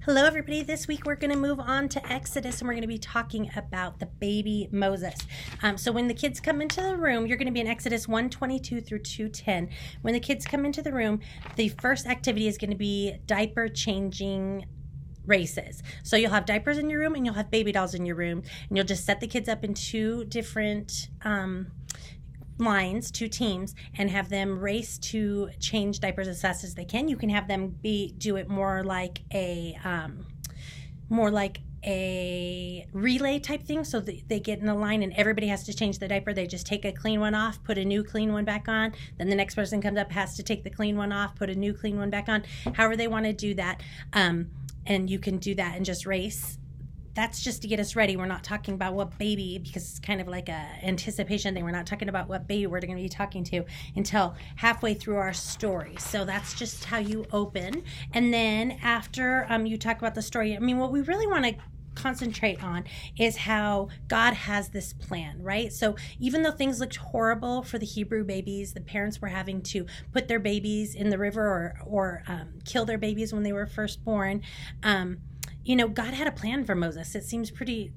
Hello everybody, this week we're going to move on to Exodus and we're going to be talking about the baby Moses. So when the kids come into the room, you're going to be in Exodus 1:22 through 2:10. When the kids come into the room, the first activity is going to be diaper changing races. So you'll have diapers in your room and you'll have baby dolls in your room, and you'll just set the kids up in two different lines, two teams, and have them race to change diapers as fast as they can. You can have them do it more like a relay type thing, so they get in a line and everybody has to change the diaper. They just take a clean one off, put a new clean one back on, then the next person comes up, has to take the clean one off, put a new clean one back on, however they want to do that. And you can do that and just race. That's just to get us ready. We're not talking about what baby, because it's kind of like a anticipation thing. We're not talking about what baby we're going to be talking to until halfway through our story. So that's just how you open. And then after you talk about the story, I mean, what we really want to concentrate on is how God has this plan, right? So even though things looked horrible for the Hebrew babies, the parents were having to put their babies in the river or kill their babies when they were first born. God had a plan for Moses. It seems pretty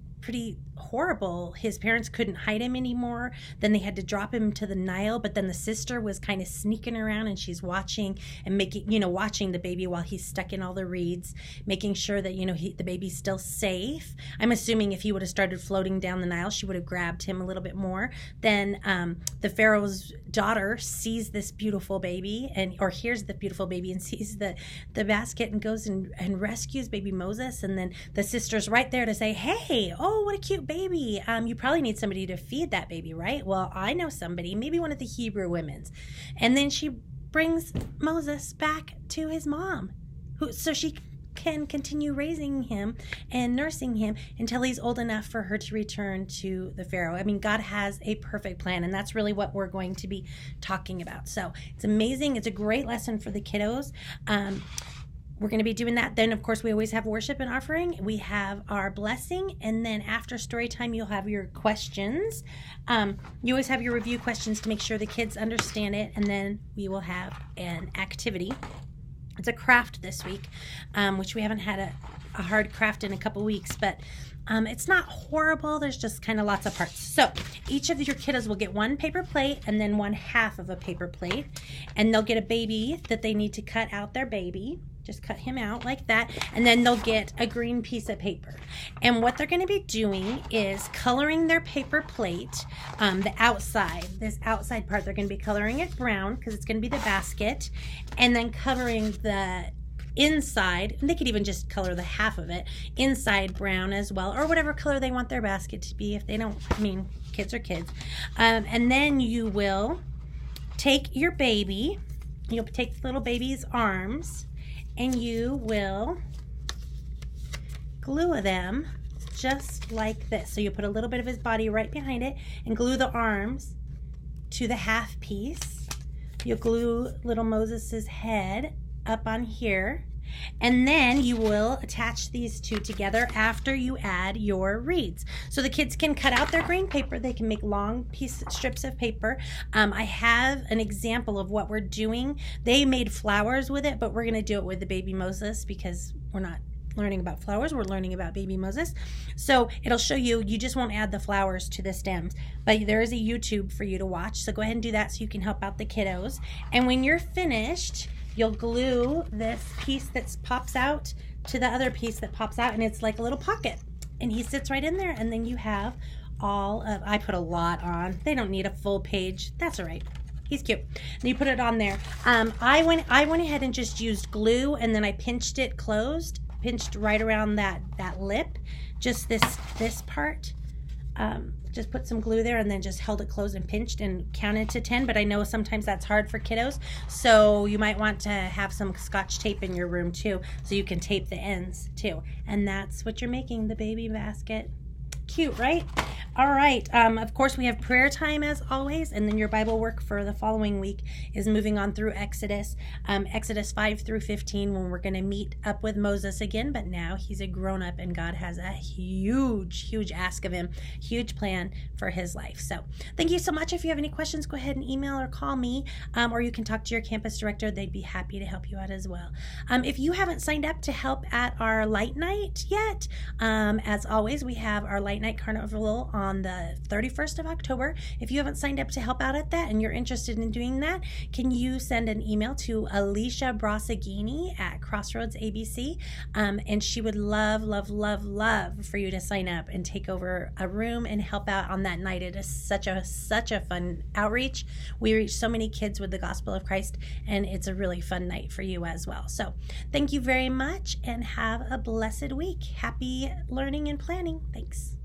horrible. His parents couldn't hide him anymore. Then they had to drop him to the Nile, but then the sister was kind of sneaking around and she's watching and watching the baby while he's stuck in all the reeds, making sure that, the baby's still safe. I'm assuming if he would have started floating down the Nile, she would have grabbed him a little bit more. Then the Pharaoh's daughter sees this beautiful baby or hears the beautiful baby and sees the basket and goes and rescues baby Moses. And then the sister's right there to say, hey, oh, what a cute baby. You probably need somebody to feed that baby, right? Well, I know somebody, maybe one of the Hebrew women's. And then she brings Moses back to his mom, so she can continue raising him and nursing him until he's old enough for her to return to the Pharaoh. I mean, God has a perfect plan, and that's really what we're going to be talking about. So it's amazing. It's a great lesson for the kiddos. We're going to be doing that. Then, of course, we always have worship and offering. We have our blessing. And then after story time, you'll have your questions. You always have your review questions to make sure the kids understand it. And then we will have an activity. It's a craft this week, which we haven't had a hard craft in a couple weeks. But it's not horrible. There's just kind of lots of parts. So each of your kiddos will get one paper plate and then one half of a paper plate. And they'll get a baby that they need to cut out their baby. Just cut him out like that, and then they'll get a green piece of paper. And what they're going to be doing is coloring their paper plate, the outside, this outside part, they're going to be coloring it brown because it's going to be the basket, and then coloring the inside, and they could even just color the half of it, inside brown as well, or whatever color they want their basket to be if they don't, kids are kids. And then you will take your baby, you'll take the little baby's arms, and you will glue them just like this. So you put a little bit of his body right behind it and glue the arms to the half piece. You'll glue little Moses's head up on here. And then you will attach these two together after you add your reeds. So the kids can cut out their green paper. They can make long strips of paper. I have an example of what we're doing. They made flowers with it, but we're going to do it with the baby Moses because we're not learning about flowers. We're learning about baby Moses. So it'll show you just won't add the flowers to the stems, but there is a YouTube for you to watch. So go ahead and do that so you can help out the kiddos. And when you're finished, you'll glue this piece that pops out to the other piece that pops out, and it's like a little pocket. And he sits right in there, and then you have I put a lot on. They don't need a full page. That's all right. He's cute. And you put it on there. I went ahead and just used glue, and then I pinched it closed, pinched right around that lip, just this part. Just put some glue there and then just held it closed and pinched and counted to 10. But I know sometimes that's hard for kiddos, so you might want to have some Scotch tape in your room too, so you can tape the ends too. And that's what you're making, the baby basket. Cute, right? All right. Of course, we have prayer time as always, and then your Bible work for the following week is moving on through Exodus, Exodus 5 through 15, when we're going to meet up with Moses again, but now he's a grown-up, and God has a huge ask of him, huge plan for his life. So thank you so much. If you have any questions, go ahead and email or call me, or you can talk to your campus director. They'd be happy to help you out as well. If you haven't signed up to help at our Light Night yet, as always, we have our Light Night Carnival on the 31st of October. If you haven't signed up to help out at that and you're interested in doing that, can you send an email to Alicia Brasagini at Crossroads ABC, and she would love for you to sign up and take over a room and help out on that night. It is such a fun outreach. We reach so many kids with the gospel of Christ, and it's a really fun night for you as well. So thank you very much, and have a blessed week. Happy learning and planning. Thanks.